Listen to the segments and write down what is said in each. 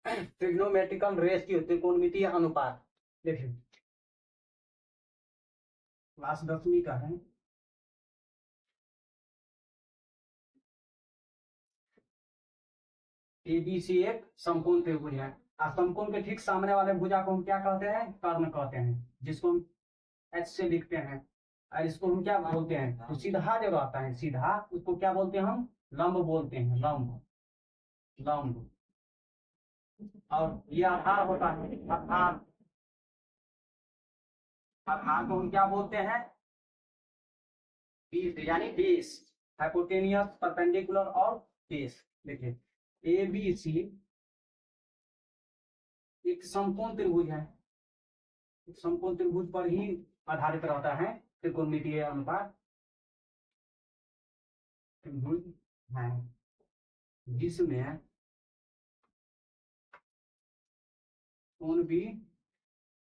Trigonometrical ratio, त्रिकोणमितीय अनुपात। देखिए क्लास 10वीं का है। एबीसी एक समकोण त्रिभुज है। समकोण के ठीक सामने वाले भुजा को हम क्या कहते हैं? कर्ण कहते हैं, जिसको हम एच से लिखते हैं। और इसको हम क्या बोलते हैं? तो सीधा जो रहता है सीधा, उसको क्या बोलते हैं? हम लंब बोलते हैं, लंब। लंब। और ये आधार होता है, आधार। आधार को हम क्या बोलते हैं? बेस, यानी बेस। हाइपोटेनियस, परपेंडिकुलर और बेस। देखिए ए बी सी एक समकोण त्रिभुज है। समकोण त्रिभुज पर ही आधारित रहता है त्रिकोणमितीय अनुपात। त्रिभुज है जिसमें कोण भी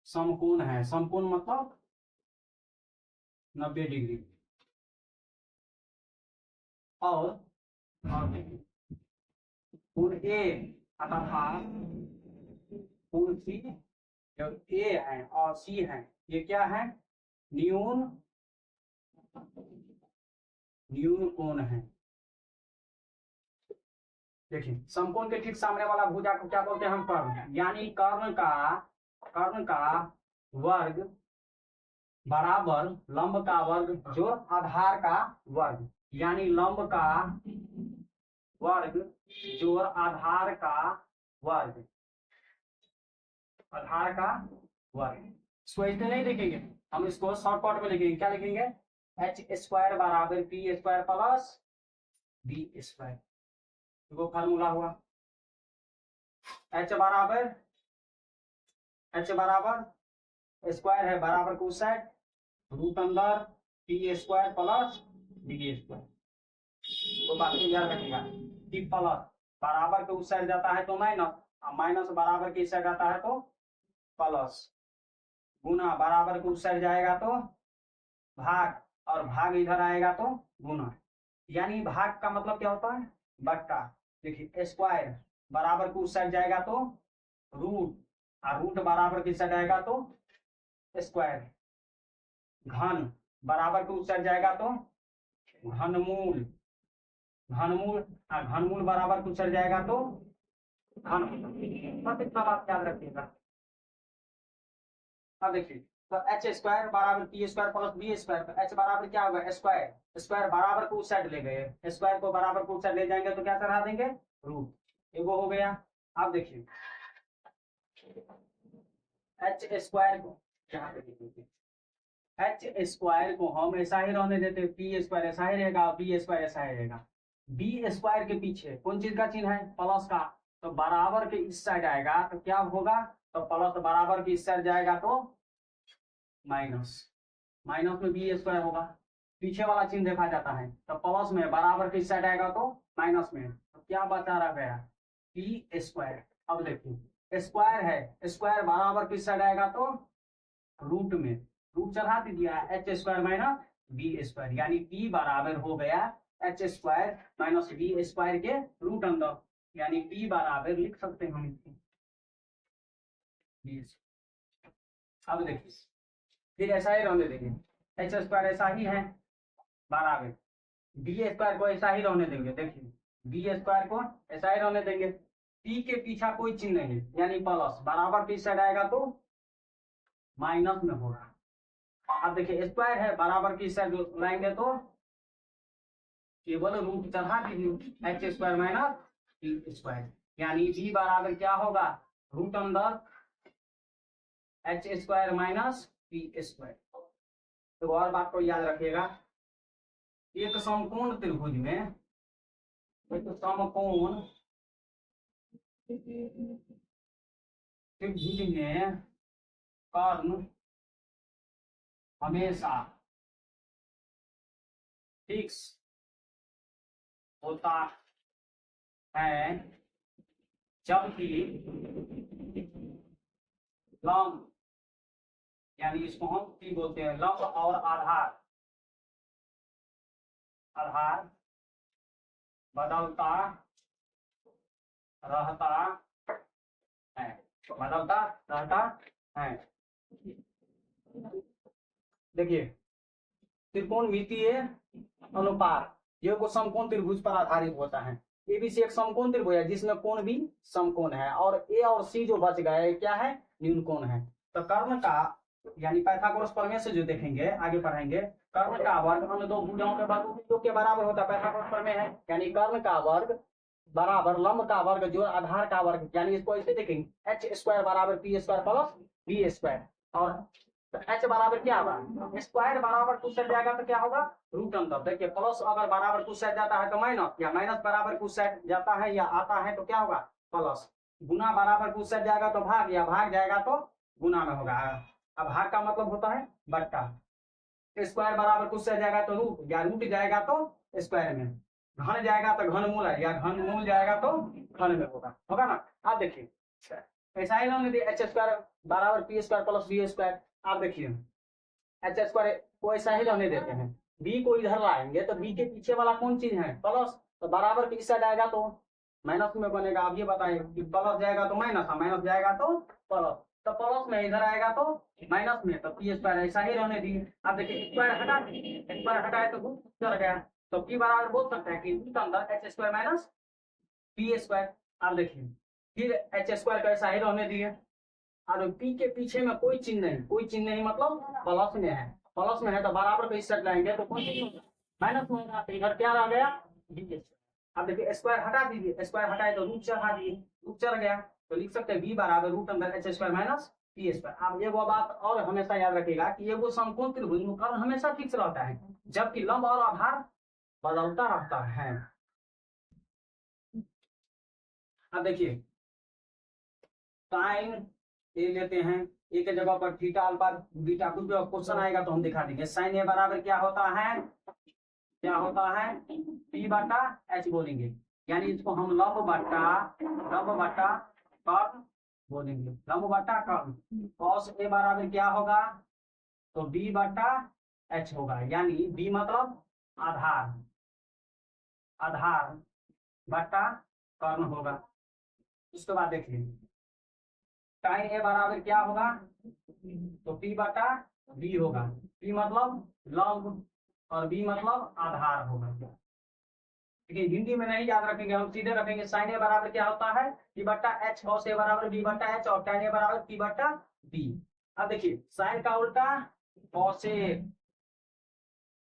समकोण है। समकोण मतलब 90 डिग्री। और कोण ए अर्थात कोण सी जो ए है और सी है, ये क्या है? न्यून न्यून कोण है। देखिए समकोण के ठीक सामने वाला भुजा को क्या बोलते हैं? हम कर्ण। यानी कर्ण का वर्ग बराबर लंब का वर्ग जो आधार का वर्ग, यानी लंब का वर्ग जोड़ आधार का वर्ग। आधार का वर्ग। इसको ऐसे नहीं लिखेंगे, हम इसको शॉर्टकट में लिखेंगे। क्या लिखेंगे? एच स्क्वायर बराबर P square plus B square. वो फार्मूला हुआ। एच बराबर स्क्वायर है बराबर को सेट रूट अंदर P square plus B square. तो बात को याद रखिएगा। पी प्लस बराबर के उस साइड जाता है तो माइनस, माइनस बराबर के इस साइड जाता है तो प्लस, गुना बराबर के उस साइड जाएगा तो भाग, और भाग इधर आएगा तो गुना। यानी भाग का मतलब क्या होता है? बट्टा। देखिए स्क्वायर बराबर के उस साइड जाएगा तो रूट, और रूट बराबर के साइड आएगा तो स्क्वायर। घन बराबर के उस साइड जाएगा तो घनमूल। घनमूल बराबर के उस साइड जाएगा तो घन। बस इतना बात याद रखिएगा। अब देखिए तो एच स्क्वायर बराबर P square plus B square. तो एच बराबर क्या होगा? स्क्वायर। स्क्वायर बराबर को उस साइड ले गए, स्क्वायर को बराबर को उस साइड ले जाएंगे तो क्या चढ़ा देंगे? रूट। ये वो हो गया। अब देखिए एच स्क्वायर को यहाँ पे देखिए, एच स्क्वायर को हम ऐसा ही रहने देते, पी स्क्वायर ऐसा ही रहेगा, बी स्क्वायर ऐसा ही रहेगा। बी स्क्वायर के पीछे कौन चीज का चिन्ह है? प्लस का। तो बराबर के इस साइड आएगा तो क्या होगा? तो प्लस बराबर के इस साइड जाएगा तो माइनस, माइनस में बी स्क्वायर होगा। पीछे वाला चिन्ह देखा जाता है तो प्लस में, बराबर के इस साइड आएगा तो माइनस में। तो क्या बचा रह गया? P square. अब देखिए स्क्वायर है, स्क्वायर बराबर किस साइड आएगा तो रूट में, रूट चढ़ा दीजिए H square minus B square, यानी पी बराबर हो गया H square minus B square के रूट अंदर, यानी पी बराबर लिख सकते हैं हम इसको। अब देखिए फिर ऐसा ही रहने देंगे, एच स्क्वायर ऐसा ही है बराबर, बी स्क्वायर को ऐसा ही रहने देंगे। देखिए बी स्क्वायर को ऐसा ही रहने देंगे, पी के पीछा कोई चिन्ह नहीं है यानी प्लस, बराबर की साइड आएगा तो माइनस में होगा। अब देखिए स्क्वायर है बराबर की साइड लाएंगे तो केवल रूट चढ़ा दीजिए H square minus P square, यानी बी बराबर क्या होगा? रूट अंदर H square minus P square. तो और बात को याद रखिएगा, एक समकोण त्रिभुज में, एक समकोण त्रिभुज में कर्ण हमेशा फिक्स होता है जबकि लंब, यानी इसको हम पी बोलते हैं, लंब और आधार, आधार बदलता रहता है, बदलता रहता है। देखिए त्रिकोणमितीय अनुपात ये को समकोण त्रिभुज पर आधारित होता है। एबीसी एक समकोण त्रिभुज है जिसमें कोण भी समकोण है और ए और सी जो बच गए क्या है, न्यून कोण है। तो कर्ण का यानी पाइथागोरस प्रमेय से जो देखेंगे आगे पढ़ाएंगे, कर्ण का वर्ग अन्य दो भुजाओं के वर्ग के बराबर होता है, पाइथागोरस प्रमेय है। यानी कर्ण का वर्ग बराबर लंब का वर्ग जो आधार का वर्ग, यानी इसको ऐसे देखेंगे एच स्क्वायर बराबर P square plus B square, और एच बराबर क्या होगा, स्क्वायर बराबर टू सेट जाएगा तो क्या होगा रूट अंदर। देखिए प्लस अगर बराबर टू सेट जाता है तो माइनस, या माइनस बराबर टू सेट जाता है या आता है तो क्या होगा प्लस, गुना बराबर टू सेट जाएगा तो भाग, या भाग जाएगा तो गुना में होगा। अब भाग का मतलब होता है बट्टा, स्क्वायर बराबर टू सेट जाएगा तो रूट, या रूट जाएगा तो स्क्वायर में, घन जाएगा तो घनमूल है, या घनमूल जाएगा तो घन में होगा ना। आप देखिए ऐसा ही ना एच स्क्वायर बराबर P square plus B square. आप देखिए एच स्क्वायर को ऐसा ही रहने देते हैं, बी को इधर लाएंगे तो बी के पीछे वाला कौन चीज है प्लस, तो बराबर के इस साइड आएगा तो माइनस में बनेगा। आप ये बताइए कि प्लस जाएगा तो माइनस, माइनस जाएगा तो प्लस, तो प्लस में इधर आएगा तो माइनस में, तो पी स्क्वायर ऐसा ही रहने दिए। आप देखिए स्क्वायर हटा दिए, स्क्वायर हटाए तो रूट चढ़ गया, तो पी बराबर बोल सकते हैं कि रूट अंदर H square minus P square. आप देखिए फिर एच स्क्वायर का ऐसा ही रहने दिए, और पी के पीछे में कोई चिन्ह नहीं, कोई चिन्ह नहीं मतलब प्लस में है, प्लस में है तो बराबर को इस साइड लाएंगे तो कौन सी माइनस में होगा, तो इधर क्या रह गया बी। अब देखिए स्क्वायर हटा दीजिए, स्क्वायर हटाए तो रूट चढ़ा दिए, रूट चढ़ गया तो लिख सकते हैं बी बराबर रूट अंदर H square minus P square. अब ये वो बात और हमेशा याद रखिएगा कि ये वो समकोण त्रिभुज में कर्ण हमेशा फिक्स रहता है, जबकि लंब और आधार बदलता रहता है। अब देखिए साइन ए लेते हैं, ए के जगह पर थीटा अल्फा बीटा कुछ भी क्वेश्चन आएगा तो हम दिखा देंगे। साइन ए बराबर क्या होता है, क्या होता है पी बटा एच बोलेंगे, यानी इसको हम लंब बटा कर्ण बोलेंगे, लंब बटा कर्ण। कॉस ए बराबर क्या होगा, तो बी बटा एच होगा, यानी बी मतलब आधार, आधार बटा कर्ण होगा। उसके बाद देखिए साइन ए बराबर क्या होगा, तो पी बटा बी होगा, पी मतलब लंब और बी मतलब आधार होगा। लेकिन हिंदी में नहीं याद रखेंगे, हम सीधे रखेंगे साइन ए बराबर क्या होता है पी बटा एच, कॉस ए बराबर बी बटा एच, और tan ए बराबर पी बटा बी। अब देखिए साइन का उल्टा कॉसेक,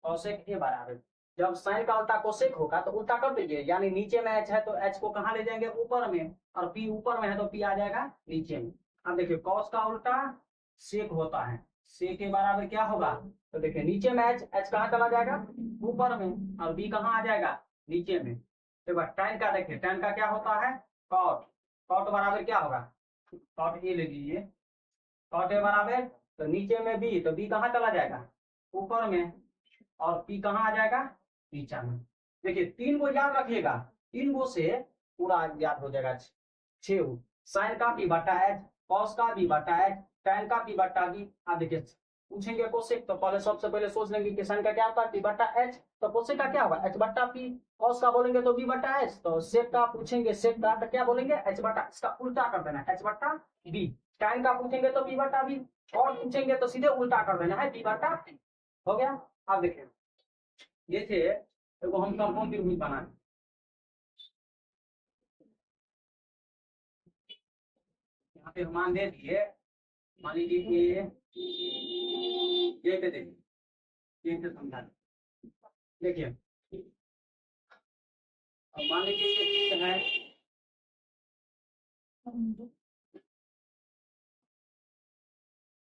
कॉसेक ए बराबर, जब साइन का उल्टा कोसेक होगा तो उल्टा कर दीजिए, यानी नीचे में एच है तो एच को कहाँ ले जाएंगे ऊपर में, और पी ऊपर में है तो पी आ जाएगा नीचे में। अब देखिए कॉस का उल्टा सेक होता है, सेक के बराबर क्या होगा, तो देखिए नीचे में एच, एच कहाँ चला जाएगा ऊपर में, और बी कहाँ आ जाएगा नीचे में। तो tan का देखिए tan का क्या होता है कॉट, कॉट बराबर क्या होगा, कॉट ए ले लीजिए, कॉट ए बराबर तो नीचे में बी, तो बी कहाँ चला जाएगा ऊपर में, और पी कहाँ आ जाएगा नीचे में। देखिए तीन को याद रखिएगा, तीन को से पूरा याद हो जाएगा। छह साइन का पी बटा एच, कॉस का बी बटा एच, tan का पी बटा बी। आप देखिए पूछेंगे कोसेक तो पहले सबसे पहले सोच लेंगे कि साइन का क्या होता है पी बटा एच, तो कोसेक का क्या होगा एच बटा पी, कॉस का बोलेंगे तो बी बटा एच, तो सेक का पूछेंगे सेक का तो क्या बोलेंगे एच बटा, इसका उल्टा कर देना एच बटा बी। tan का पूछेंगे तो बी बटा बी, और पूछेंगे तो सीधे उल्टा कर देना है बी बटा बी। हो गया। आप देखिए ये थे देखो हम समकोण त्रिभुज बनाए, यहाँ पे मान दे दिए, मान लीजिए ये पे देखिए, ये पे समझा देखिए, अब मान लीजिए ये है,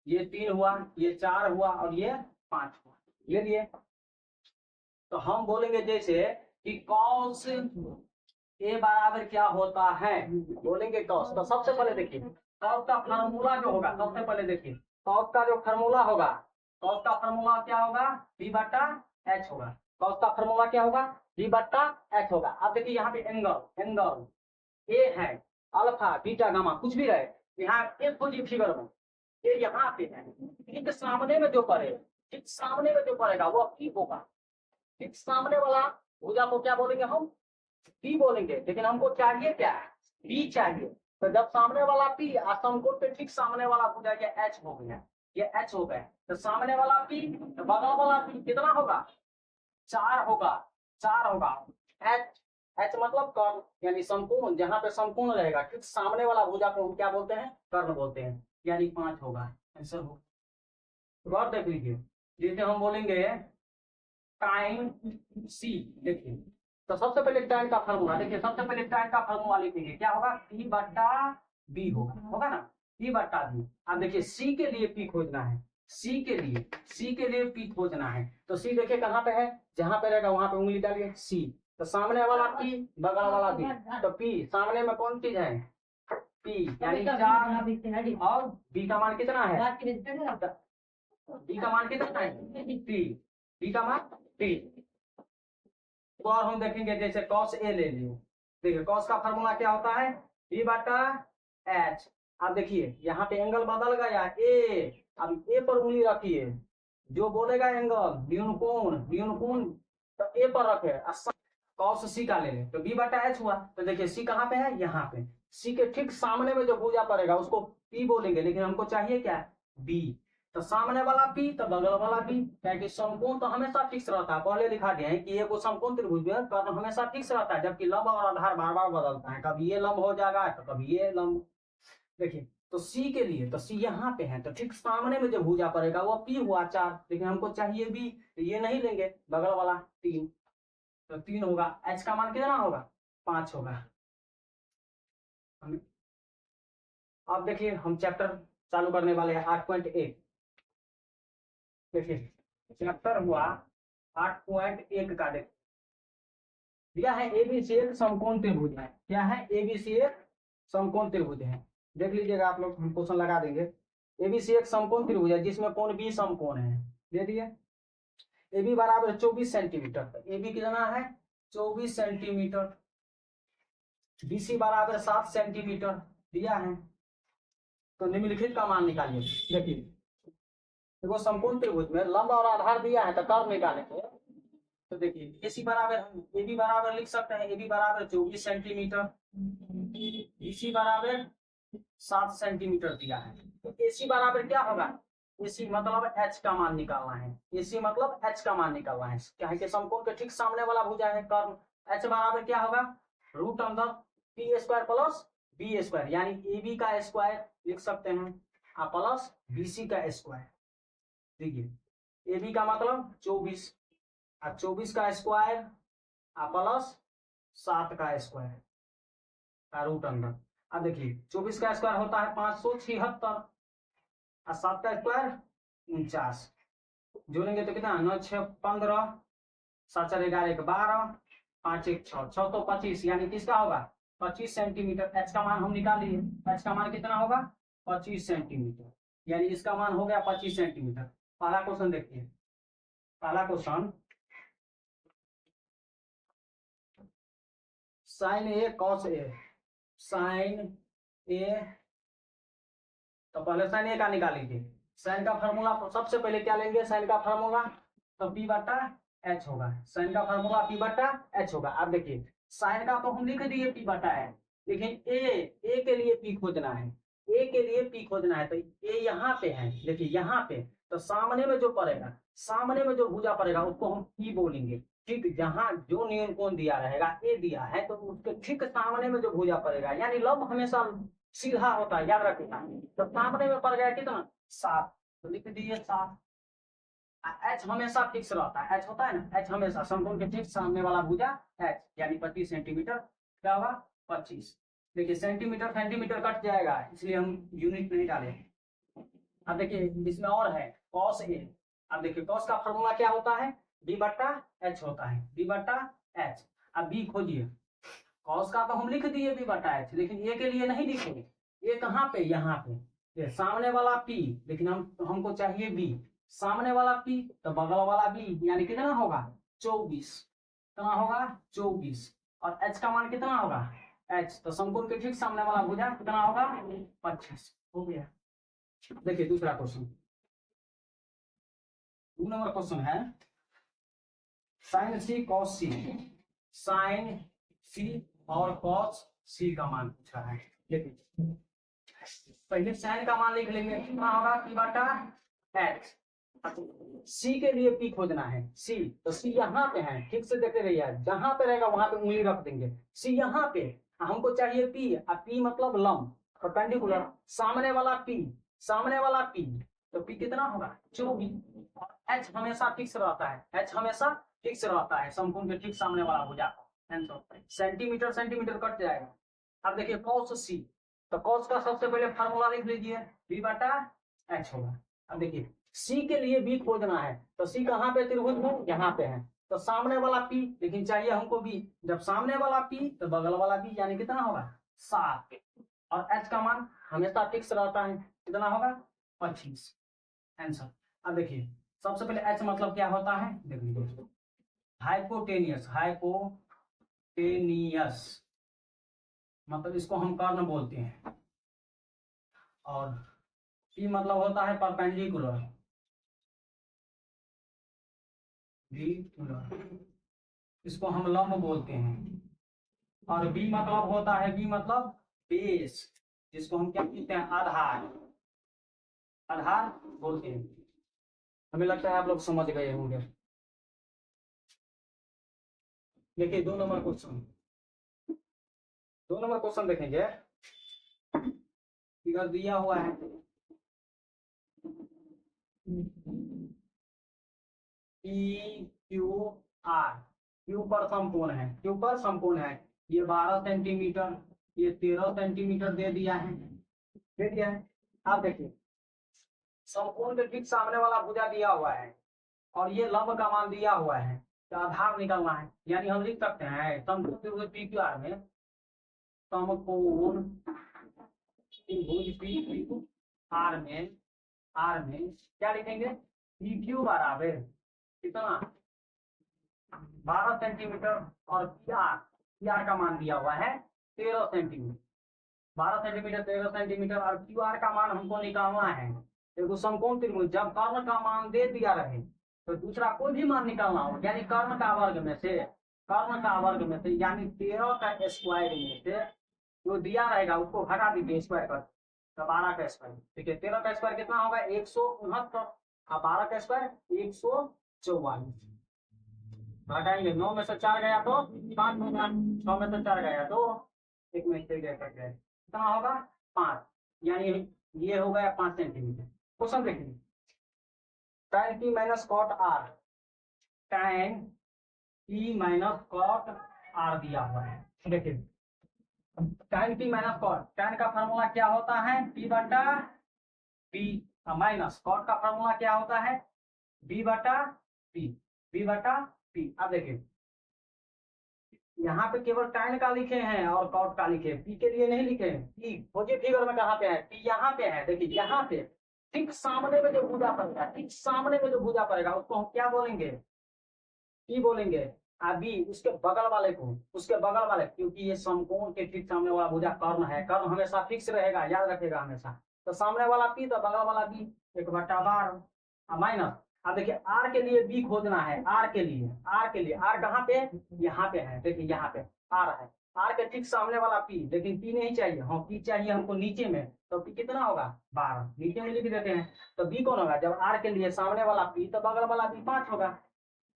ये 3 हुआ, ये 4 हुआ और ये 5 हुआ, ले लिए। तो हम बोलेंगे जैसे कि कॉस ए बराबर क्या होता है, बोलेंगे कॉस, तो सबसे पहले देखिए कॉस का फार्मूला जो होगा, सबसे पहले देखिए कॉस का जो फार्मूला होगा, कॉस का फार्मूला क्या होगा बी बटा एच होगा, कॉस का फार्मूला क्या होगा बी बटा एच होगा। अब देखिए यहाँ पे एंगल, एंगल ए है अल्फा बीटा गामा कुछ भी रहे, यहाँ एक खोजिए फिगर में, ये यहाँ पे है, ठीक सामने में जो पड़े, ठीक सामने में जो पड़ेगा वो पी होगा, ठीक सामने वाला भुजा को क्या बोलेंगे हम पी बोलेंगे, लेकिन हमको चाहिए क्या P चाहिए, तो जब सामने वाला P और समकोण पे ठीक सामने वाला भुजा ये H हो गया, ये H हो गया, तो सामने वाला P तो बगल वाला P कितना होगा, 4 होगा, 4 होगा। H मतलब कर्ण, यानी समकोण, जहां पे समकोण रहेगा ठीक सामने वाला भुजा को हम क्या बोलते हैं, कर्ण बोलते हैं, यानी 5 होगा आंसर हो। गौर देख लीजिए, जिसे हम बोलेंगे टाइम सी, देखिए तो सबसे पहले टाइम का फार्मूला देखिए, सबसे पहले टाइम का फार्मूला लिखेंगे, क्या होगा, P बट्टा B होगा ना, P बट्टा B। अब देखिए C के लिए P खोजना है, C के लिए P खोजना है, तो C देखिए कहाँ पे है, जहां पे रहेगा वहां पे उंगली डालिए, C, तो सामने वाला P बगल वाला B, तो P सामने में कौन चीज है, P यानी 4, और B का मान कितना है, B का मान कितना है, B का मान 3। तो और हम देखेंगे, जैसे cos A ले लियो, देखिए cos का फार्मूला क्या होता है, B बटा H। अब देखिए यहाँ पे एंगल बदल गया A, अब A पर उंगली रखिए, जो बोलेगा एंगल न्यूनकोण तो A पर रखे, cos C का ले ले, तो B बटा H हुआ, तो देखिए C कहाँ पे है, यहाँ पे, C के ठीक सामने में जो भुजा पड़ेगा उसको P बोलेंगे, लेकिन हमको चाहिए क्या, B, तो सामने वाला P तो बगल वाला B, क्योंकि समकोण तो हमेशा फिक्स रहता है, पहले लिखा गया है कि ये को समकोण त्रिभुज में कर्ण हमेशा फिक्स रहता है, जबकि लंब और आधार बार बार बदलता है, कभी ये लंब हो जाएगा तो कभी ये लंब। देखिए तो C के लिए, तो C यहाँ पे है, तो ठीक सामने में जो भुजा पड़ेगा वो P हुआ 4, लेकिन हमको चाहिए B, तो ये नहीं लेंगे, बगल वाला 3, तो 3 होगा, H का मान कितना होगा, 5 होगा। अब देखिए हम चैप्टर चालू करने वाले हैं 8.1। देखिए चैप्टर हुआ 8.1 का, देखिए दिया है एबीसी एक समकोण त्रिभुज है, क्या है, एबीसी एक समकोण त्रिभुज है, देख लीजिएगा आप लोग, हम क्वेश्चन लगा देंगे, एबीसी एक समकोण त्रिभुज है जिसमें कोण बी समकोण है, दे दिए, AB बराबर 24 सेंटीमीटर, AB कितना है 24 सेंटीमीटर, BC बराबर 7 सेंटीमीटर दिया है, तो निम्नलिखित का मान निकालिए। देखिए देखो समकोण त्रिभुज में लंब और आधार दिया है, तो कर्व निकालेंगे, तो देखिए AC बराबर, हम AB बराबर लिख सकते हैं, AB बराबर 24 सेंटीमीटर, BC बराबर 7 सेंटीमीटर दिया है, तो AC बराबर क्या होगा, AC मतलब H का मान निकालना है, AC मतलब H का मान निकालना है, क्या है कि समकोण के ठीक सामने वाला भुजा है कर्व, H बराबर क्या होगा, रूट अंदर P square plus B square, यानी AB का स्क्वायर लिख सकते हैं, प्लस BC का स्क्वायर, देखिए AB का मतलब 24, 24 का स्क्वायर प्लस 7 का स्क्वायर का रूट अंदर। अब देखिए 24 का स्क्वायर होता है 576 और 7 का स्क्वायर 49, जोड़ेंगे तो कितना, 9 6 15, 7 4 11 1 12, 5 1 6 6 तो 25, यानी किसका होगा 25 सेंटीमीटर, H का मान हम निकाल लिए, H का मान कितना होगा 25 सेंटीमीटर, यानी इसका मान हो गया 25 सेंटीमीटर। पहला क्वेश्चन देखिए, पहला question, sign A cos A, sign ए, तो पहले साइन ए का निकाल लीजिए, साइन का फार्मूला सबसे पहले क्या लेंगे, साइन का फार्मूला तो P बटा H होगा, साइन का फार्मूला P बटा H होगा। अब देखिए साइन का तो हम लिख दिए P बटा H, लेकिन ए के लिए P खोजना है, ए के लिए P खोजना है, तो ए यहाँ पे है, देखिए यहाँ पे, तो सामने में जो पड़ेगा, सामने में जो भुजा पड़ेगा उसको हम P बोलेंगे, ठीक, जहां जो न्यून कोण दिया रहेगा ए दिया है, तो उसके ठीक सामने में जो भुजा पड़ेगा, यानी लंब हमेशा सीधा होता है, याद रखिएगा, तो सामने में पड़ गया कितना 7, तो लिख दिए 7, H हमेशा फिक्स रहता है, H होता है ना, H हमेशा समकोण के ठीक सामने वाला भुजा H, यानी 25 सेंटीमीटर, क्या होगा 25, देखिए सेंटीमीटर सेंटीमीटर कट जाएगा, इसलिए हम यूनिट नहीं डाले। अब देखिए इसमें और है cos A, अब देखिए cos का फॉर्मूला क्या होता है, B बट्टा H होता है, B बट्टा H, अब B खोजिए, cos का तो हम लिख दिए B बटा H, लेकिन A के लिए नहीं लिखेंगे, A कहाँ पे, यहाँ पे, ये सामने वाला P, लेकिन हमको चाहिए B, सामने वाला P तो बगल वाला B, यानी कितना होगा 24, कितना होगा 24, और H का मान कितना होगा H, तो समकोण के ठीक सामने वाला भुजा कितना होगा 25, हो गया। देखिए दूसरा क्वेश्चन, 2 नंबर क्वेश्चन है, sine C cos C, sine C और cos सी का मान पूछ रहा है। देखिए पहले साइन का मान लिख लेंगे, कितना होगा पी बटा एच। सी के लिए पी खोजना है, सी तो सी यहाँ पे है, ठीक से देखते रहिए, जहां पे रहेगा वहां पे उंगली रख देंगे। सी यहाँ पे, हमको चाहिए पी, और पी मतलब लंब परपेंडिकुलर, सामने वाला पी, सामने वाला पी, तो पी कितना होगा 24। और एच हमेशा फिक्स रहता है, एच हमेशा फिक्स रहता है समकोण के ठीक सामने वाला भुजा का। सेंटीमीटर सेंटीमीटर कट जाएगा। अब देखिए कॉस सी, तो कॉस का सबसे पहले फार्मूला लिख लीजिए, बी बटा एच होगा। अब देखिए सी के लिए बी खोजना है, तो सी कहाँ पे त्रिभुज में, यहाँ पे है, तो सामने वाला पी, लेकिन चाहिए हमको बी, जब सामने वाला पी तो बगल वाला बी, यानी कितना होगा 7। और एच का मान हमेशा फिक्स रहता है, कितना होगा 25 आंसर। अब देखिए सबसे पहले एच मतलब क्या होता है, देखिए दोस्तों हाइपोटेनियस, हाइपोटेनियस मतलब इसको हम कर्ण बोलते हैं, और पी मतलब होता है परपेंडिकुलर, इसको हम लंब बोलते हैं। और बी मतलब होता है, बी मतलब बेस, जिसको हम क्या कहते हैं आधार, आधार बोलते हैं। हमें लगता है आप लोग समझ गए होंगे। देखिए 2 नंबर क्वेश्चन, 2 नंबर क्वेश्चन देखेंगे, फिगर दिया हुआ है, पी क्यू आर, क्यू पर समकोण है, क्यू पर समकोण है, ये 12 सेंटीमीटर, ये 13 सेंटीमीटर दे दिया है, दे दिया है। आप देखिए समकोण के ठीक सामने वाला भुजा दिया हुआ है, और ये लंब का मान दिया हुआ है, तो आधार निकलना है, यानी हम लिख सकते हैं समकोण त्रिभुज पी क्यू आर में, समकोण त्रिभुज पी क्यू आर में, आर में क्या लिखेंगे, पी क्यू बराबर कितना 12 सेंटीमीटर, और पी आर का मान दिया हुआ है 13 सेंटीमीटर, 12 सेंटीमीटर 13 सेंटीमीटर, और क्यू आर का मान हमको निकालना है। देखो समकोण त्रिभुज जब कर्ण का मान दे दिया रहे तो दूसरा कोई भी मान निकालना हो, यानी कर्ण का वर्ग में से, कर्ण का वर्ग में से, यानी 13 का स्क्वायर में से जो दिया रहेगा उसको घटा दीजिए स्क्वायर कर, तो 12 का स्क्वायर, ठीक है 13 का स्क्वायर कितना होगा 169, और 12 का स्क्वायर 144, घटाएंगे 9 में से 4 गया तो 5 होगा, 6 में से 4 गया तो 1 में से गया कट गया, कितना होगा 5, यानी ये हो गया 5 सेंटीमीटर। क्वेश्चन देखिए tan p minus cot R, tan p minus cot R दिया हुआ है। देखिए tan p minus cot, tan का फार्मूला क्या होता है p बटा p, माइनस कॉट का फार्मूला क्या होता है b बटा p, b बटा p। अब देखिए यहाँ पे केवल tan का लिखे हैं और कॉट का लिखे, p के लिए नहीं लिखे हैं। p खोजिए फिगर में कहाँ पे है, p यहाँ पे है, देखिए यहाँ पे ठीक सामने में जो भुजा पड़ेगा, ठीक सामने में जो भुजा पड़ेगा उसको हम क्या बोलेंगे, p बोलेंगे, बी उसके बगल वाले को, उसके बगल वाले, क्योंकि ये समकोण के ठीक सामने वाला भुजा कर्ण है, कर्ण हमेशा फिक्स रहेगा, याद रखेगा हमेशा, तो सामने वाला p तो बगल वाला b, 1/12 माइनस। अब देखिए आर के लिए बी खोजना है, आर के लिए, आर के लिए, आर कहाँ पे यहाँ पे है, देखिए यहाँ पे आर है, आर के ठीक सामने वाला पी, लेकिन पी नहीं चाहिए, हाँ पी चाहिए हमको नीचे में, तो पी कितना होगा 12, नीचे में लिख देते हैं, तो बी कौन होगा, जब आर के लिए सामने वाला पी तो बगल वाला बी 5 होगा।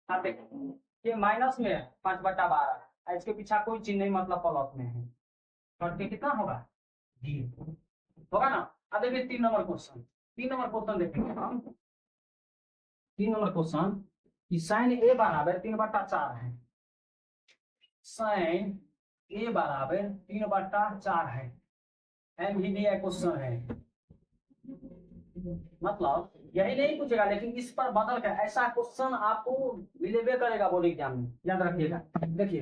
अब देखिए ये माइनस में 5/12, इसके पीछा कोई चिन्ह नहीं, मतलब प्लस में है, करके कितना होगा जी होगा ना। अब देखिए 3 नंबर क्वेश्चन, 3 नंबर क्वेश्चन देखेंगे हम, 3 नंबर क्वेश्चन कि साइन ए बराबर 3/4 है, साइन ए बराबर 3/4 है, एमवीडीआई क्वेश्चन है, मतलब यही नहीं पूछेगा, लेकिन इस पर बदल कर ऐसा क्वेश्चन आपको मिलेबे करेगा बोर्ड एग्जाम में, याद रखिएगा। देखिए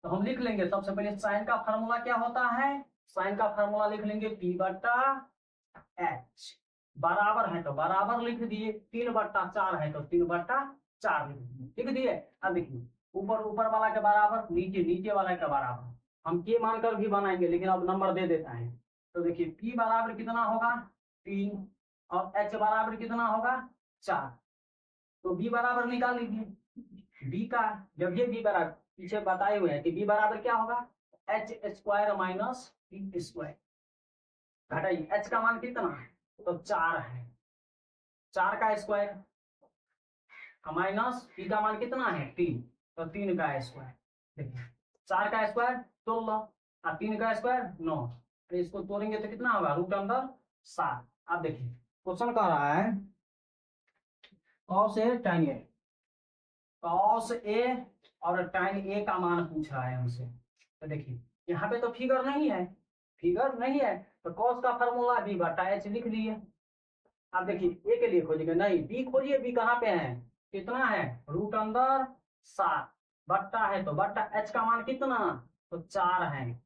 तो हम लिख लेंगे सबसे पहले साइन का फार्मूला क्या होता है, साइन का फार्मूला लिख लेंगे p बटा एच, बराबर है तो बराबर लिख दिए, 3/4 है तो 3/4 लिख दिए। अब देखिए ऊपर ऊपर वाला के बराबर, नीचे नीचे वाला के बराबर, हम के मानकर भी बनाएंगे, लेकिन अब नंबर दे देता है, तो देखिए p बराबर कितना होगा 3, और h बराबर कितना होगा 4, तो b बराबर निकाल लीजिए, b का, जब ये b बराबर पीछे बताए हुए हैं कि b बराबर क्या होगा H square minus P square, घटाइए। एच का मान कितना है, तो 4 है, 4 का स्क्वायर माइनस पी का मान कितना है 3, तो 3 का स्क्वायर। देखिए 4 का स्क्वायर 16 और 3 का स्क्वायर 9, तो इसको तोड़ेंगे तो कितना होगा, रूट अंदर 7। अब देखिए क्वेश्चन कह रहा है कॉस ए टाइन ए, कॉस ए और टाइन ए का मान पूछ रहा है हमसे। तो देखिए यहाँ पे तो फिगर नहीं है, फिगर नहीं है, तो कॉस का फॉर्मूला बी बटा एच लिख लिए। अब देखिए ए के लिए खोजिएगा, नहीं बी खोजिए, बी कहाँ पे है, कितना है, रूट अंदर 7, बट्टा है तो बट्टा, एच का मान कितना, तो 4 है।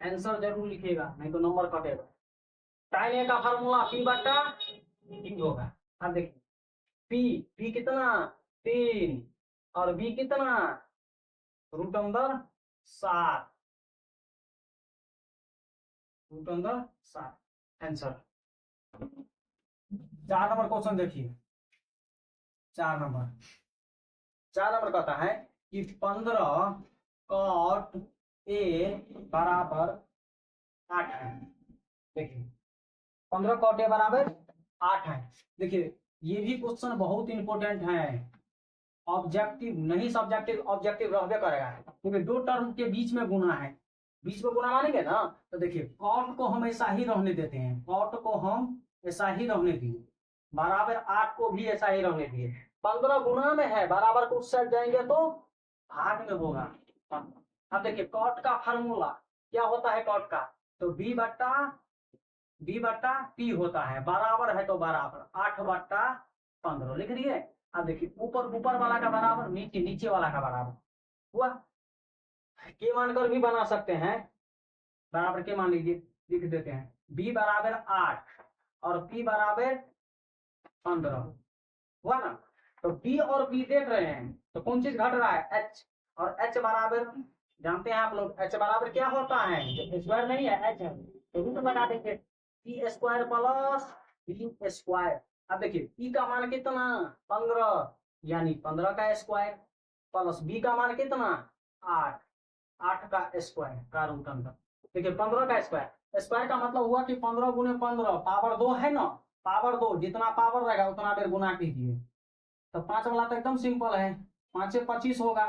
आंसर जरूर लिखिएगा नहीं तो नंबर कटेगा। टाइन ए का फॉर्मूला पी बट्टा डी होगा। अब देखिए पी कितना 3 और बी कितना, रूट अंदर 7, रूट अंदर 7 आंसर। 4 नंबर क्वेश्चन देखिए, 4 नंबर कहता है कि 15 कॉट ए बराबर 8 है। देखिए 15 कॉट ए बराबर 8 है। देखिए ये भी क्वेश्चन बहुत इंपॉर्टेंट है, ऑब्जेक्टिव नहीं सब्जेक्टिव, ऑब्जेक्टिव रहबे करेगा, क्योंकि दो टर्म के बीच में गुना है, बीच में गुना मानेंगे ना। तो देखिए कॉट को हम ऐसा ही रहने देते हैं, कॉट को हम ऐसा ही रहने दिए, बराबर 8 को भी ऐसा ही रहने दिए। 15 गुना में है, बराबर को उस साइड जाएंगे तो भाग में होगा। अब देखिए कॉट का फार्मूला क्या होता है, कॉट का तो बी बट्टा पी होता है, बराबर है तो बराबर 8 बट्टा 15 लिख दिए। अब देखिए ऊपर वाला का बराबर, नीचे वाला का बराबर हुआ। के मानकर भी बना सकते हैं, बराबर के मान लीजिए, लिख देते हैं बी बराबर 8 और पी बराबर 15 हुआ ना। तो बी और बी देख रहे हैं तो कौन चीज घट रहा है, एच, और एच बराबर जानते हैं आप लोग, एच बराबर क्या होता है, स्क्वायर नहीं है एच है, तो रूट बना देंगे P square plus B square. अब देखिए पी का मान कितना 15, यानी 15 का स्क्वायर प्लस बी का मान कितना 8, 8 का स्क्वायर का रूट अंदर। देखिए 15 का स्क्वायर, स्क्वायर का मतलब हुआ कि 15 गुने 15 पावर 2 है ना, पावर 2 जितना पावर रहेगा उतना देर गुना कीजिए। तो 5 वाला तो एकदम सिंपल है, 5 से 25 होगा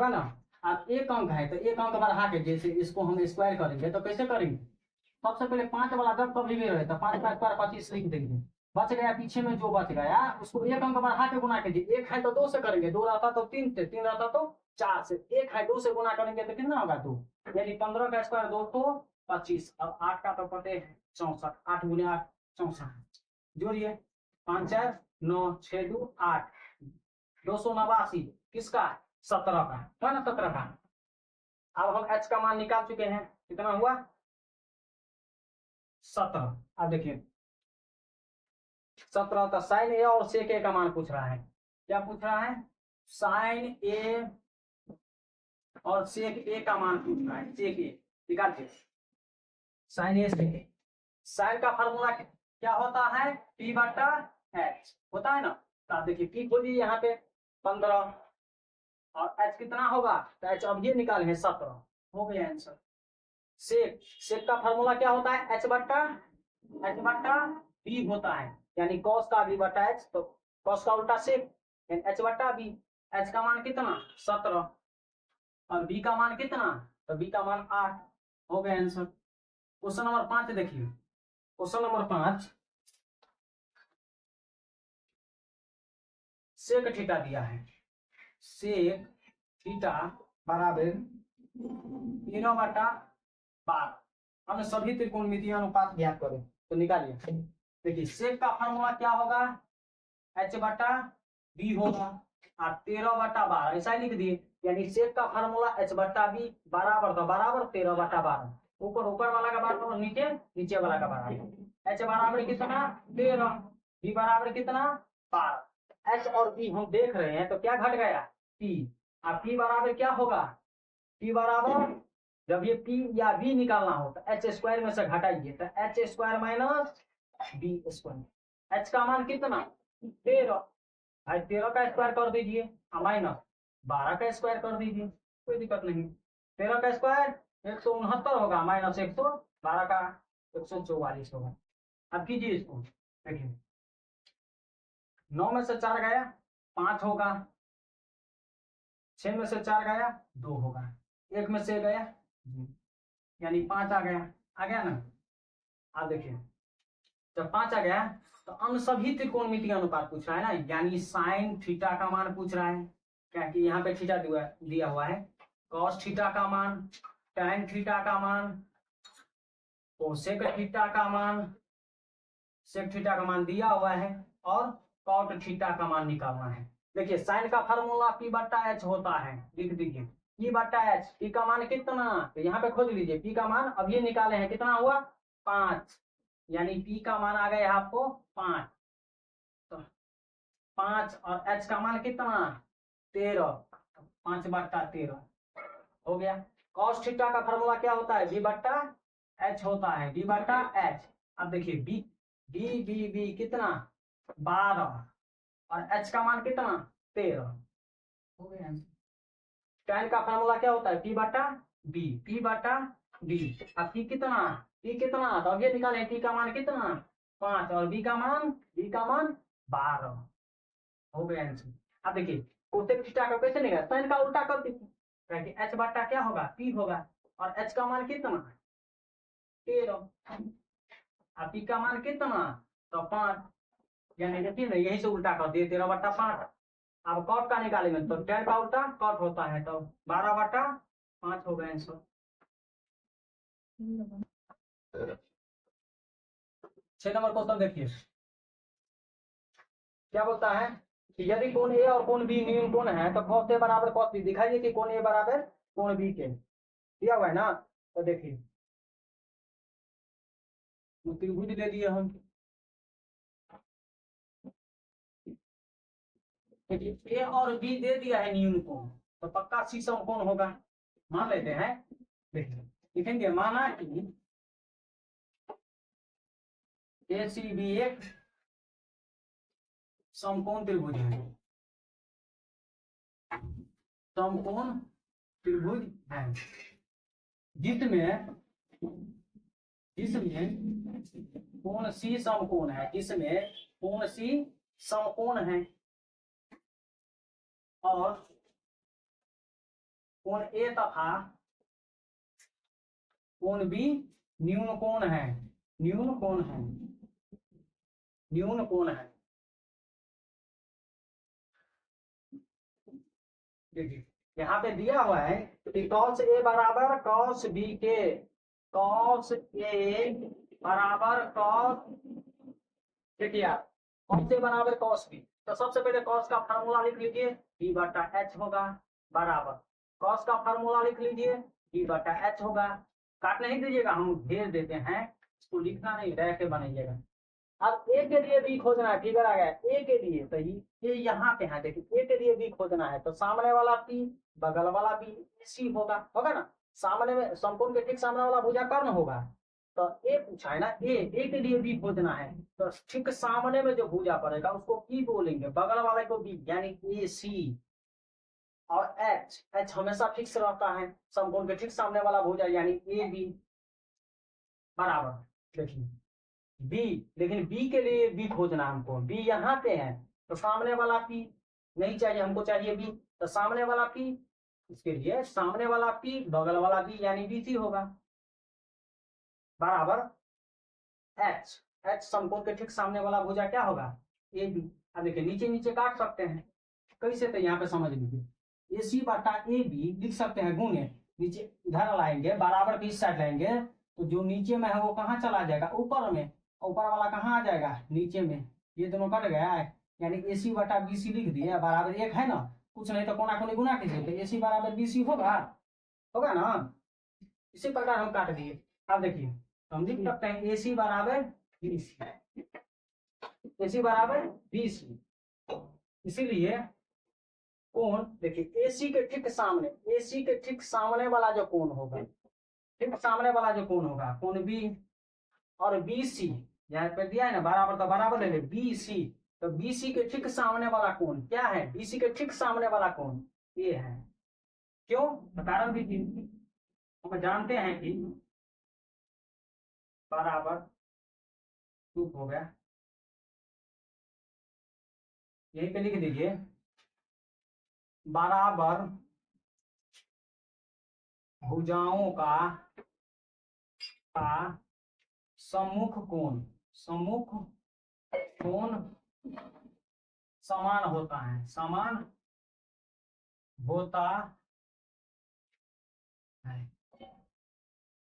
ना। अब एक अंक है तो एक अंक बढ़ा के, जैसे इसको हम स्क्वायर करेंगे तो कैसे करेंगे, सबसे पहले 5 वाला जब कभी भी रहे तो 5 का स्क्वायर 25 लिख देंगे, बच गया पीछे में जो बच गया उसको एक अंक बढ़ा के गुना कीजिए। 1 है तो 2 से करेंगे, 2 रहता तो 3 से, 3 रहता तो 4 से, 1 है 2 से गुना करेंगे तो कितना होगा 2, यानी 15 का स्क्वायर 225। अब 8 का तो पते है 64, 8 गुने 8 64, जोड़िए 5 4 9 6 2 8, 289 किसका 17 का है ना, 17 का। अब हम एच का मान निकाल चुके हैं, कितना हुआ 17। अब देखिए 17 का साइन ए और सेक ए का मान पूछ रहा है, क्या पूछ रहा है, साइन ए और सेक ए का मान पूछ रहा है, सेक ए निकालिए, साइन ए सेक ए। साइन का फार्मूला क्या होता है, पी बटा एच होता है ना। तो आप देखिए पी खोजिए यहाँ पे 15 और एच कितना होगा, तो एच अब ये निकालेंगे 17, हो गया आंसर। सेक का फार्मूला क्या होता है, एच बट्टा बी होता है, यानी कॉस का बी बटा एच, तो कॉस का उल्टा सेक एच बट्टा बी। एच का मान कितना 17 और बी का मान कितना, तो बी का मान 8, हो गया आंसर। क्वेश्चन नंबर 5 देखिए, क्वेश्चन नंबर 5 सेक थीटा दिया है, सेक थीटा बराबर 3/12। हमने सभी त्रिकोणमितीय अनुपात ज्ञात करें तो निकालिए। देखिए सेक का फॉर्मूला क्या होगा, एच बटा बी होगा, और 13/12 ऐसा ही लिख दिए, यानी सेक का फॉर्मूला एच बटा बी बराबर तो बराबर 13/12, ऊपर वाला का बराबर नीचे वाला का बराबर। एच बराबर कितना 13, बी बराबर कितना 12। एच और बी हम देख रहे हैं तो क्या घट गया पी, और पी बराबर क्या होगा, पी बराबर जब ये पी या बी निकालना हो तो एच स्क्वायर में से घटाइए, तो H square minus B square. H का मान कितना 13, भाई 13 का स्क्वायर कर दीजिए, माइनस 12 का स्क्वायर कर दीजिए, कोई दिक्कत नहीं। 13 का स्क्वायर 169 होगा माइनस 112 का 144 होगा। अब कीजिए इसको, देखिए 9 में से 4 गया 5 होगा, 6 में से 4 गया 2 होगा, 1 में से गया यानी 5 आ गया ना। आप देखिए जब 5 आ गया तो अन्य सभी त्रिकोणमितीय अनुपात पूछ रहा है ना, यानी साइन थीटा का मान पूछ रहा है, क्या कि यहाँ पे थीटा दिया हुआ है, कॉस थीटा का मान, टैन थीटा का मान, कोसेक थीटा का मान, सेक थीटा का मान दिया हुआ है और कॉट थीटा का मान निकालना है। देखिए साइन का फार्मूला पी बट्टा एच होता है, लिख दीजिए पी बट्टा एच, पी का मान कितना, तो यहाँ पे खोज लीजिए पी का मान अब ये निकाले हैं, कितना हुआ 5, यानी पी का मान आ गया आपको 5, तो 5 और एच का मान कितना 13, 5 बट्टा 13 हो गया। कॉस थीटा का फार्मूला क्या होता है, बी बट्टा एच होता है, बी बट्टा एच। अब देखिए बी बी बी बी कितना 12 और एच का मान कितना 13 हो गया। टैन का फार्मूला क्या होता है, पी बटा बी, पी बटा बी। अब पी कितना तो अब ये निकाले, पी का मान कितना 5 और बी का मान 12 हो गया आंसर। अब देखिए कोसेक थीटा का कैसे निकाला, साइन का उल्टा कर दीजिए, एच बटा क्या होगा पी होगा और एच का मान कितना 13, अब पी का मान कितना तो 5, यानी देखिए ना यही से उल्टा कर दिए 13 बटा 5। अब कॉट का निकालेंगे तो टैन का उल्टा कॉट होता है, तो 12 बटा 5 हो गया आंसर। 6 नंबर क्वेश्चन देखिए क्या बोलता है कि यदि कोण ए और कोण बी न्यून कोण है तो cos ए बराबर cos बी, दिखाइए कि कोण ए बराबर कोण बी के, दिया हुआ है ना। तो देखिए त्रिभुज दे दिए हम, ए और बी दे दिया है न्यून कोण, तो पक्का सी समकोण होगा, मान लेते हैं। देखिए लिखेंगे माना कि ए सी बी एक समकोण त्रिभुज है, समकोण त्रिभुज है जिसमें कोण सी समकोण है, जिसमें कोण सी समकोण है और कोण ए तथा कोण बी न्यून कोण है, न्यून कोण है, न्यून कोण है। देखिए यहाँ पे दिया हुआ है कि cos ए बराबर cos बी के, cos ए बराबर cos, देखिए आप cos ए बराबर cos बी, तो सबसे पहले cos का फार्मूला लिख लीजिए b बटा h होगा, बराबर cos का फार्मूला लिख लीजिए b बटा h होगा, काट नहीं दीजिएगा, हम भेज देते हैं, इसको लिखना नहीं रह के बनाइएगा। अब ए के लिए बी खोजना है, फिगर आ गया ए के लिए, तो ये यहाँ पे है, देखिए ए के लिए बी खोजना है, तो सामने वाला पी बगल वाला बी सी होगा ना, सामने में समकोण के ठीक सामने वाला भुजा कर्ण होगा, तो ए पूछा है ना, ए के लिए बी खोजना है, तो ठीक सामने में जो भुजा पड़ेगा उसको पी बोलेंगे, बगल वाले को बी, यानी ए सी, और एच हमेशा फिक्स रहता है, समकोण के ठीक सामने वाला भुजा यानी ए बी बराबर, देखिए बी, लेकिन बी के लिए बी खोजना हमको, बी यहाँ पे है, तो सामने वाला पी नहीं चाहिए, हमको चाहिए बी, तो सामने वाला पी, इसके लिए सामने वाला पी बगल वाला बी यानी बी सी होगा, बराबर एच समकोण के ठीक सामने वाला भुजा क्या होगा ए बी। अब देखिए नीचे नीचे काट सकते हैं, कैसे, तो यहाँ पे समझ लीजिए ए सी बटा ए बी लिख सकते हैं, गुणे नीचे इधर लाएंगे बराबर की इस साइड लाएंगे, तो जो नीचे में है वो कहाँ चला जाएगा ऊपर में, ऊपर वाला कहाँ आ जाएगा नीचे में, ये दोनों कट गया है, यानी ए सी बटा बी सी लिख दिया, बराबर एक है ना, कुछ नहीं तो कोना कोनी गुना कीजिए, तो ए सी बराबर बी सी होगा ना, इसी प्रकार हम काट दिए। अब देखिए हम लिख सकते हैं ए सी बराबर बी सी, ए सी बराबर बी सी, इसीलिए कोण देखिए एसी के ठीक सामने, एसी के ठीक सामने वाला जो कोण होगा, ठीक सामने वाला जो कोण होगा कोण बी, और बी सी यहाँ पे दिया है ना बराबर, तो बराबर ले ले बी सी, तो बी सी के ठीक सामने वाला कोण क्या है, बी सी के ठीक सामने वाला कोण ये है, क्यों कारण दीजिए, हम जानते हैं कि बराबर क्यूब हो गया, यहीं पे लिख दीजिए बराबर भुजाओं का सम्मुख कोण समान होता है, समान होता है।